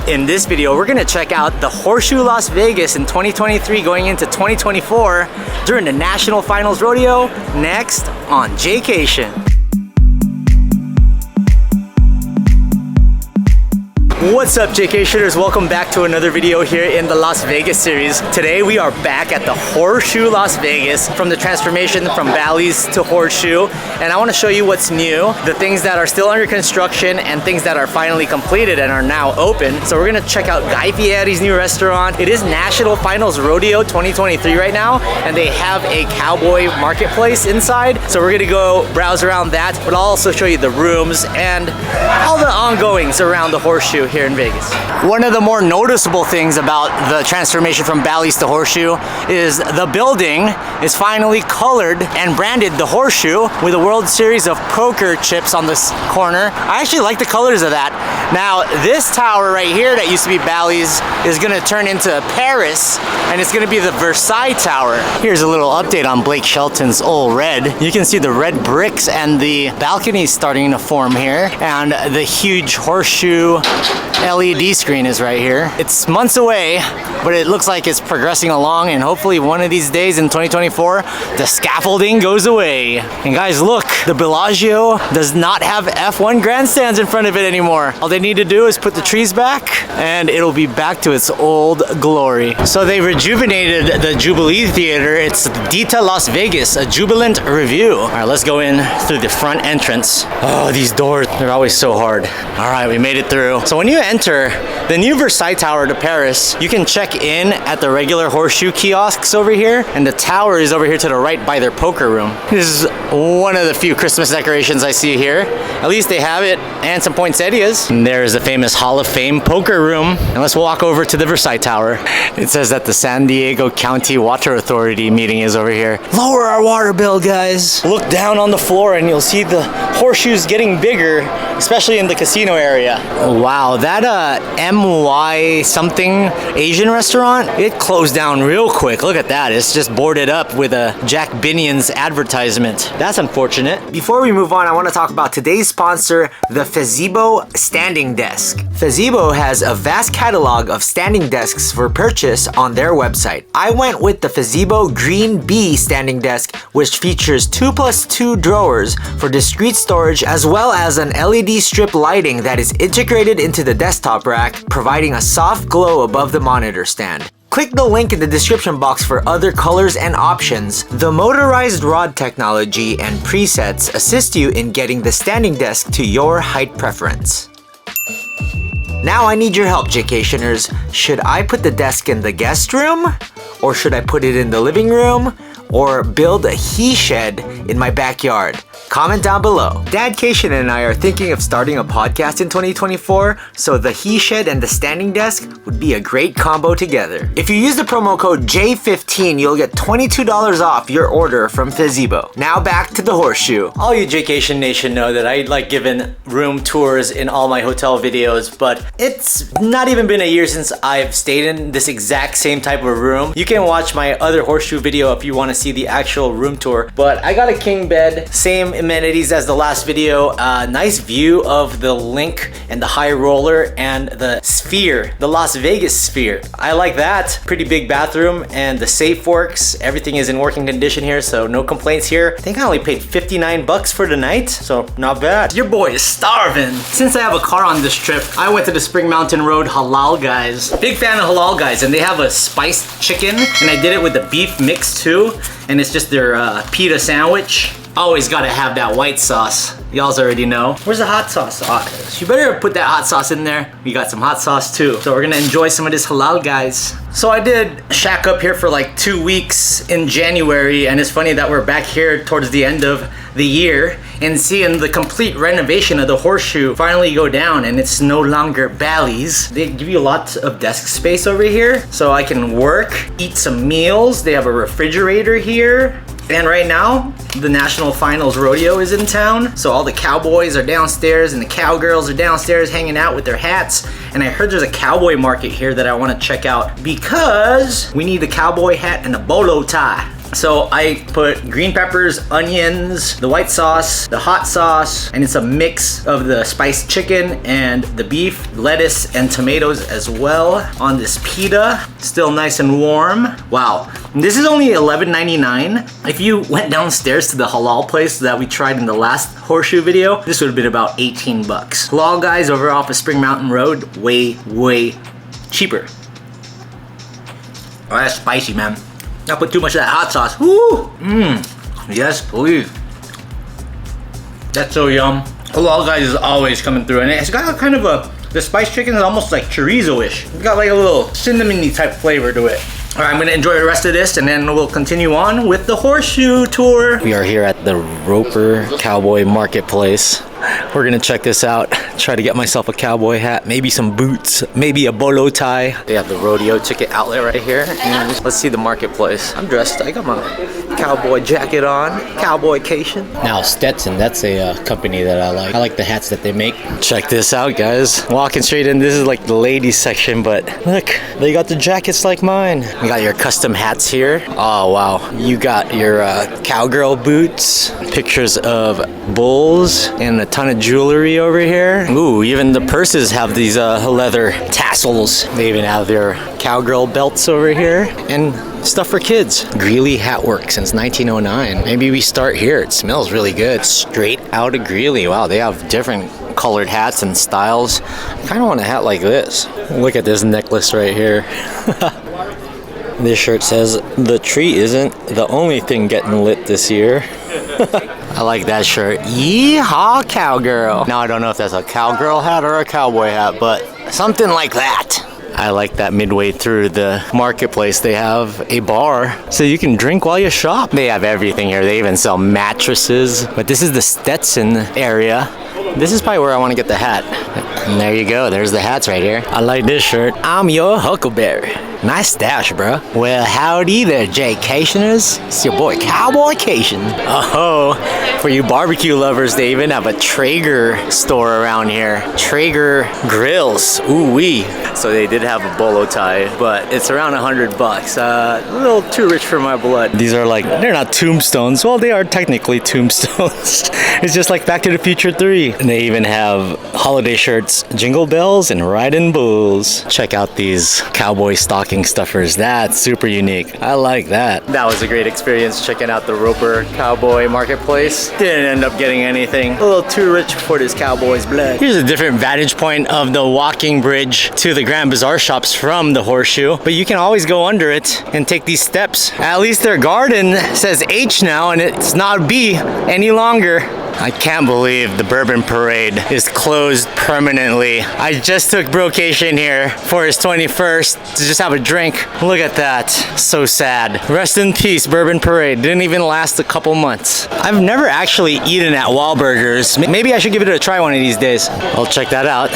In this video, we're gonna check out the Horseshoe Las Vegas in 2023 going into 2024 during the National Finals Rodeo, next on Jaycation. What's up, Jaycationers? Welcome back to another video here in the Las Vegas series. Today we are back at the Horseshoe Las Vegas, from the transformation from Bally's to Horseshoe, and I want to show you what's new, the things that are still under construction and things that are finally completed and are now open. So we're gonna check out Guy Fieri's new restaurant. It is National Finals Rodeo 2023 right now, and they have a cowboy marketplace inside. So we're gonna go browse around that, but I'll also show you the rooms and all the ongoings around the Horseshoe here in Vegas. One of the more noticeable things about the transformation from Bally's to Horseshoe is the building is finally colored and branded the Horseshoe with a World Series of Poker chips on this corner. I actually like the colors of that. Now, this tower right here that used to be Bally's is gonna turn into Paris, and it's gonna be the Versailles Tower. Here's a little update on Blake Shelton's old red. You can see the red bricks and the balconies starting to form here, and the huge Horseshoe LED screen is right here. It's months away, but it looks like it's progressing along, and hopefully one of these days in 2024, the scaffolding goes away. And guys, look, the Bellagio does not have F1 grandstands in front of it anymore. All they need to do is put the trees back, and it'll be back to its old glory. So they rejuvenated the Jubilee Theater. It's Dita Las Vegas, a jubilant review. All right, let's go in through the front entrance. Oh, these doors, they're always so hard. All right, we made it through. So when you enter the new Versailles Tower to Paris, you can check in at the regular Horseshoe kiosks over here, and the tower is over here to the right by their poker room. This is one of the few Christmas decorations I see here. At least they have it, and some poinsettias. And there's the famous Hall of Fame poker room. And let's walk over to the Versailles Tower. It says that the San Diego County Water Authority meeting is over here. Lower our water bill, guys. Look down on the floor and you'll see the horseshoes getting bigger, especially in the casino area. Wow, that MY something Asian restaurant, it closed down real quick. Look at that. It's just boarded up with a Jack Binion's advertisement. That's unfortunate. Before we move on, I want to talk about today's sponsor, the Fezebo Standing Desk. Fezebo has a vast catalog of standing desks for purchase on their website. I went with the Fezebo Green Bee Standing Desk, which features 2+2 drawers for discrete storage, as well as an LED strip lighting that is integrated into the desktop rack, providing a soft glow above the monitor stand. Click the link in the description box for other colors and options. The motorized rod technology and presets assist you in getting the standing desk to your height preference. Now I need your help, Jaycationers. Should I put the desk in the guest room? Or should I put it in the living room? Or build a he shed in my backyard? Comment down below. Dadcation and I are thinking of starting a podcast in 2024, so the he shed and the standing desk would be a great combo together. If you use the promo code J15, you'll get $22 off your order from Fezebo. Now back to the Horseshoe. All you Jaycation Nation know that I like giving room tours in all my hotel videos, but it's not even been a year since I've stayed in this exact same type of room. You can watch my other Horseshoe video if you want to see the actual room tour, but I got a king bed, same amenities as the last video, nice view of the Link and the High Roller and the Sphere, the Las Vegas Sphere. I like that. Pretty big bathroom, and the safe works. Everything is in working condition here, so no complaints here. I think I only paid 59 bucks for the night, so not bad. Your boy is starving. Since I have a car on this trip, I went to the Spring Mountain Road Halal Guys. Big fan of Halal Guys, and they have a spiced chicken, and I did it with the beef mix too, and it's just their pita sandwich. Always gotta have that white sauce. Y'all's already know. Where's the hot sauce? You better put that hot sauce in there. We got some hot sauce too. So we're gonna enjoy some of this Halal Guys. So I did shack up here for like 2 weeks in January, and it's funny that we're back here towards the end of the year and seeing the complete renovation of the Horseshoe finally go down, and it's no longer Bally's. They give you lots of desk space over here so I can work, eat some meals. They have a refrigerator here. And right now, the National Finals Rodeo is in town, so all the cowboys are downstairs and the cowgirls are downstairs hanging out with their hats. And I heard there's a cowboy market here that I want to check out because we need a cowboy hat and a bolo tie. So I put green peppers, onions, the white sauce, the hot sauce, and it's a mix of the spiced chicken and the beef, lettuce, and tomatoes as well on this pita. Still nice and warm. Wow. This is only $11.99. If you went downstairs to the halal place that we tried in the last Horseshoe video, this would have been about 18 bucks. Halal Guys over off of Spring Mountain Road, way cheaper. Oh, that's spicy, man. Not put too much of that hot sauce. Woo! Yes, please. That's so yum. Halal Guys is always coming through, and it's got kind of the spiced chicken is almost like chorizo-ish. It's got like a little cinnamony type flavor to it. All right, I'm gonna enjoy the rest of this, and then we'll continue on with the Horseshoe tour. We are here at the Roper Cowboy Marketplace. We're gonna check this out, try to get myself a cowboy hat, maybe some boots, maybe a bolo tie. They have the Rodeo ticket outlet right here. And let's see the marketplace. I'm dressed, I got my cowboy jacket on, Cowboycation. Now Stetson, that's a company that I like. I like the hats that they make. Check this out, guys. Walking straight in, this is like the ladies section, but look, they got the jackets like mine. You got your custom hats here. Oh wow, you got your cowgirl boots, pictures of bulls, and a ton of jewelry over here. Ooh, even the purses have these leather tassels. They even have their cowgirl belts over here and stuff for kids. Greeley Hat Work since 1909. Maybe we start here. It smells really good. Straight out of Greeley. Wow, they have different colored hats and styles. I kind of want a hat like this. Look at this necklace right here. This shirt says, "The tree isn't the only thing getting lit this year." I like that shirt. Yeehaw, cowgirl. Now I don't know if that's a cowgirl hat or a cowboy hat, but something like that. I like that midway through the marketplace they have a bar so you can drink while you shop. They have everything here. They even sell mattresses. But this is the Stetson area. This is probably where I want to get the hat. And there you go. There's the hats right here. I like this shirt. I'm your Huckleberry. Nice stash, bro. Well, howdy there, Jaycationers. It's your boy, Cowboycation. Oh, for you barbecue lovers, they even have a Traeger store around here. Traeger grills. Ooh-wee. So they did have a bolo tie, but it's around 100 bucks. A little too rich for my blood. These are like, they're not tombstones. Well, they are technically tombstones. It's just like Back to the Future 3. And they even have holiday shirts, Jingle Bells and Riding Bulls. Check out these cowboy stocking stuffers. That's super unique. I like that. That was a great experience checking out the Roper Cowboy Marketplace. Didn't end up getting anything. A little too rich for this cowboy's blood. Here's a different vantage point of the walking bridge to the Grand Bazaar shops from the Horseshoe, but you can always go under it and take these steps. At least their garden says H now and it's not B any longer. I can't believe the Bourbon Parade is closed permanently. I just took Brocation here for his 21st to just have a drink. Look at that. So sad. Rest in peace, Bourbon Parade. Didn't even last a couple months. I've never actually eaten at Wahlburgers. Maybe I should give it a try one of these days. I'll check that out.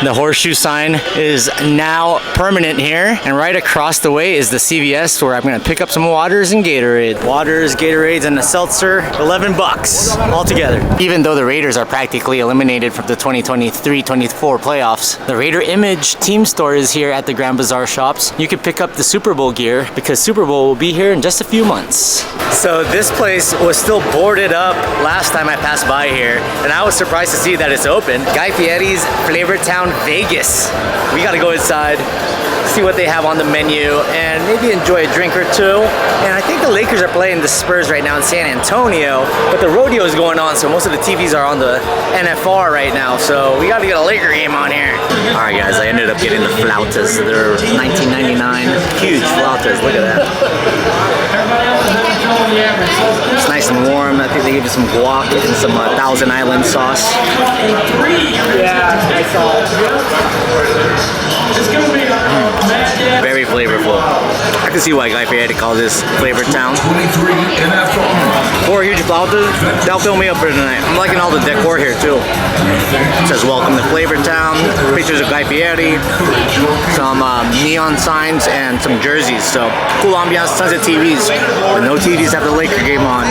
The Horseshoe sign is now permanent here, and right across the way is the CVS where I'm gonna pick up some waters and Gatorade. Waters, Gatorades, and a seltzer, 11 bucks altogether. Even though the Raiders are practically eliminated from the 2023-24 playoffs, the Raider Image team store is here at the Grand Bazaar shops. You can pick up the Super Bowl gear because Super Bowl will be here in just a few months. So this place was still boarded up last time I passed by here, and I was surprised to see that it's open. Guy Fieri's Flavortown Vegas. We gotta go inside, see what they have on the menu, and maybe enjoy a drink or two. And I think the Lakers are playing the Spurs right now in San Antonio, but the rodeo is going on, so most of the TVs are on the NFR right now, so we gotta get a Laker game on here. All right, guys, I ended up getting the flautas. They're $19.99, huge flautas, look at that. It's nice and warm. I think they gave you some guac and some Thousand Island sauce. Yeah, I saw it. Very flavorful. I can see why Guy Fieri called this Flavor Town. 4 huge flautas. That'll fill me up for tonight. I'm liking all the decor here too. It says welcome to Flavor Town. Pictures of Guy Fieri. Some neon signs and some jerseys. So cool ambiance, tons of TVs. But no TVs have the Laker game on.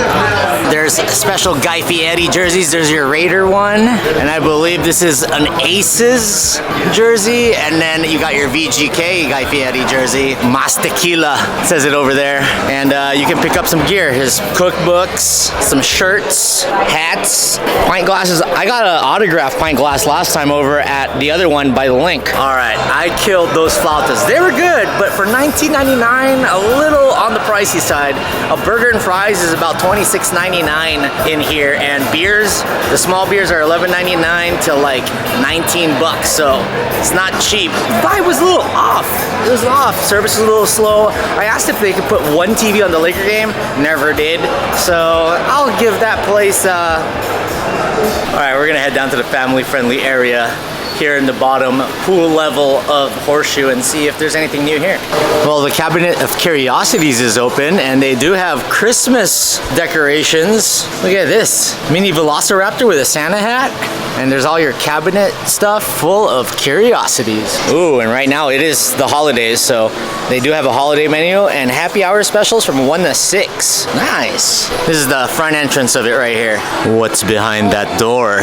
There's special Guy Fieri jerseys. There's your Raider one. And I believe this is an Aces jersey. And then you got your VGK Guy Fieri jersey. Mas Tequila. it says it over there. And you can pick up some gear. Here's cookbooks, some shirts, hats, pint glasses. I got an autographed pint glass last time over at the other one by the link. All right, I killed those flautas. They were good, but for $19.99, a little on the pricey side. A burger and fries is about $26.99 in here, and beers, the small beers are $11.99 to like 19 bucks, so it's not cheap. The vibe was a little off. It was off. Service was a little slow. I asked if they could put one TV on the Laker game, never did. So I'll give that place all right, we're gonna head down to the family-friendly area here in the bottom pool level of Horseshoe and see if there's anything new here. Well, the Cabinet of Curiosities is open, and they do have Christmas decorations. Look at this mini velociraptor with a Santa hat, and there's all your cabinet stuff full of curiosities. Ooh, and right now it is the holidays, so they do have a holiday menu and happy hour specials from 1 to 6. Nice. This is the front entrance of it right here. What's behind that door?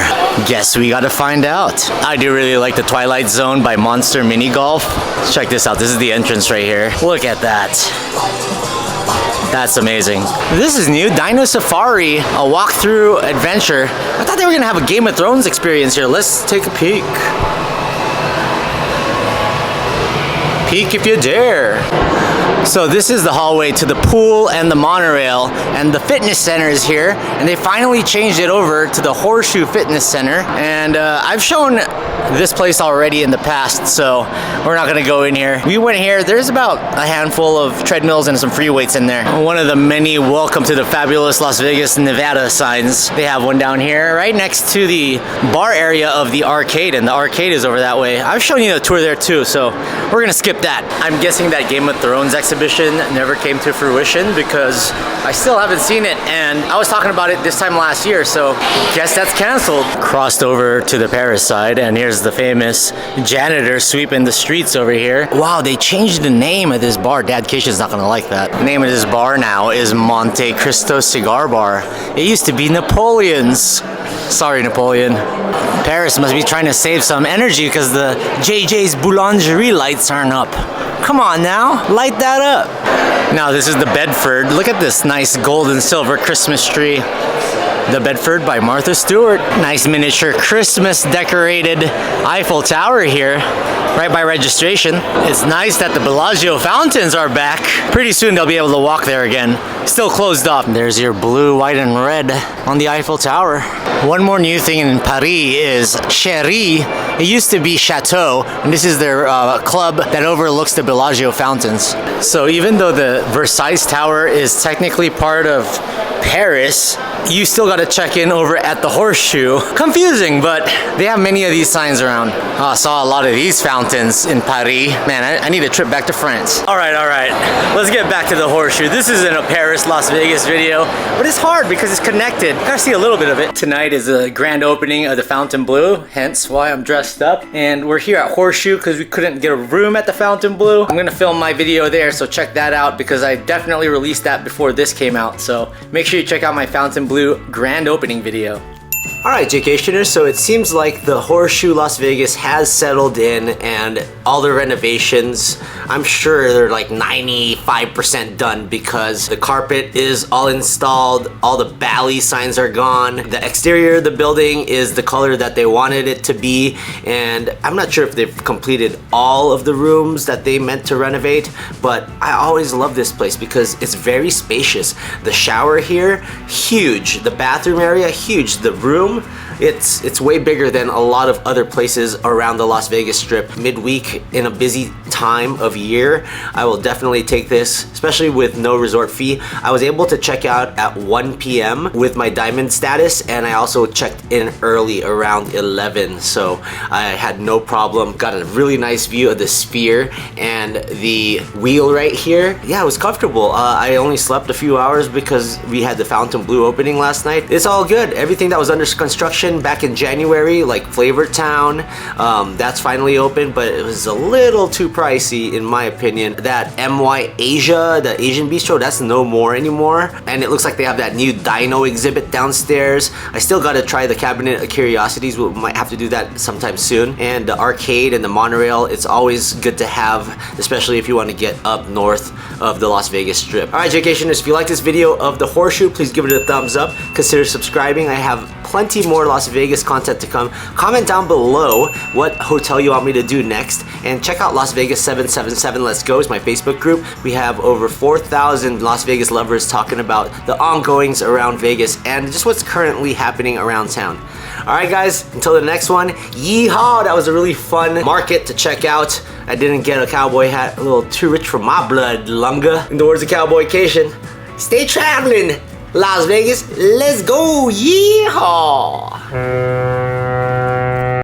Guess we gotta find out. I do really like the Twilight Zone by Monster Mini Golf. Let's check this out. This is the entrance right here. Look at that. That's amazing. This is new. Dino Safari, a walkthrough adventure. I thought they were gonna have a Game of Thrones experience here. Let's take a peek. Peek if you dare. So this is the hallway to the pool and the monorail, and the fitness center is here, and they finally changed it over to the Horseshoe Fitness Center. And I've shown this place already in the past, so we're not gonna go in here. We went here, there's about a handful of treadmills and some free weights in there. One of the many welcome to the fabulous Las Vegas, Nevada signs. They have one down here right next to the bar area of the arcade, and the arcade is over that way. I've shown you the tour there too, so we're gonna skip that. I'm guessing that Game of Thrones exhibition never came to fruition because I still haven't seen it, and I was talking about it this time last year, so guess that's canceled. Crossed over to the Paris side, and here's the famous janitor sweeping the streets over here. Wow, they changed the name of this bar. Jaydacation's not gonna like that. The name of this bar now is Monte Cristo Cigar Bar. It used to be Napoleon's. Sorry, Napoleon. Paris must be trying to save some energy because the JJ's Boulangerie lights aren't up. Come on now, light that up. Now this is the Bedford. Look at this nice gold and silver Christmas tree. The Bedford by Martha Stewart. Nice miniature Christmas decorated Eiffel Tower here, right by registration. It's nice that the Bellagio fountains are back. Pretty soon they'll be able to walk there again. Still closed off. There's your blue, white, and red on the Eiffel Tower. One more new thing in Paris is Chéri. It used to be Chateau, and this is their club that overlooks the Bellagio fountains. So even though the Versailles Tower is technically part of Paris, you still gotta check in over at the Horseshoe. Confusing, but they have many of these signs around. I saw a lot of these fountains in Paris. Man, I need a trip back to France. All right. Let's get back to the Horseshoe. This isn't a Paris, Las Vegas video, but it's hard because it's connected. Gotta see a little bit of it. Tonight is the grand opening of the Fontainebleau, hence why I'm dressed up. And we're here at Horseshoe because we couldn't get a room at the Fontainebleau. I'm gonna film my video there, so check that out because I definitely released that before this came out. So make sure you check out my Fontainebleau grand opening video. Alright, Jaycationers, so it seems like the Horseshoe Las Vegas has settled in, and all the renovations, I'm sure they're like 95% done because the carpet is all installed, all the Bally signs are gone, the exterior of the building is the color that they wanted it to be, and I'm not sure if they've completed all of the rooms that they meant to renovate, but I always love this place because it's very spacious. The shower here, huge. The bathroom area, huge. The room, it's way bigger than a lot of other places around the Las Vegas Strip. Midweek in a busy time of year, I will definitely take this, especially with no resort fee. I was able to check out at 1 p.m. with my diamond status, and I also checked in early around 11, so I had no problem. Got a really nice view of the Sphere and the wheel right here. Yeah, it was comfortable. I only slept a few hours because we had the Fontainebleau opening last night. It's all good. Everything that was under construction Jaycation back in January, like Flavor Town. That's finally open, but it was a little too pricey in my opinion. That MY Asia, the Asian Bistro, that's no more anymore. And it looks like they have that new dino exhibit downstairs. I still gotta try the Cabinet of Curiosities. We might have to do that sometime soon. And the arcade and the monorail, it's always good to have, especially if you want to get up north of the Las Vegas Strip. Alright, Jaycationers, if you like this video of the Horseshoe, please give it a thumbs up. Consider subscribing. I have plenty more Las Vegas content to come. Comment down below what hotel you want me to do next. And check out Las Vegas 777 Let's Go is my Facebook group. We have over 4,000 Las Vegas lovers talking about the ongoings around Vegas and just what's currently happening around town. Alright guys, until the next one, yeehaw! That was a really fun market to check out. I didn't get a cowboy hat, a little too rich for my blood, Lunga. In the words of Cowboycation, stay traveling, Las Vegas, let's go, yeehaw!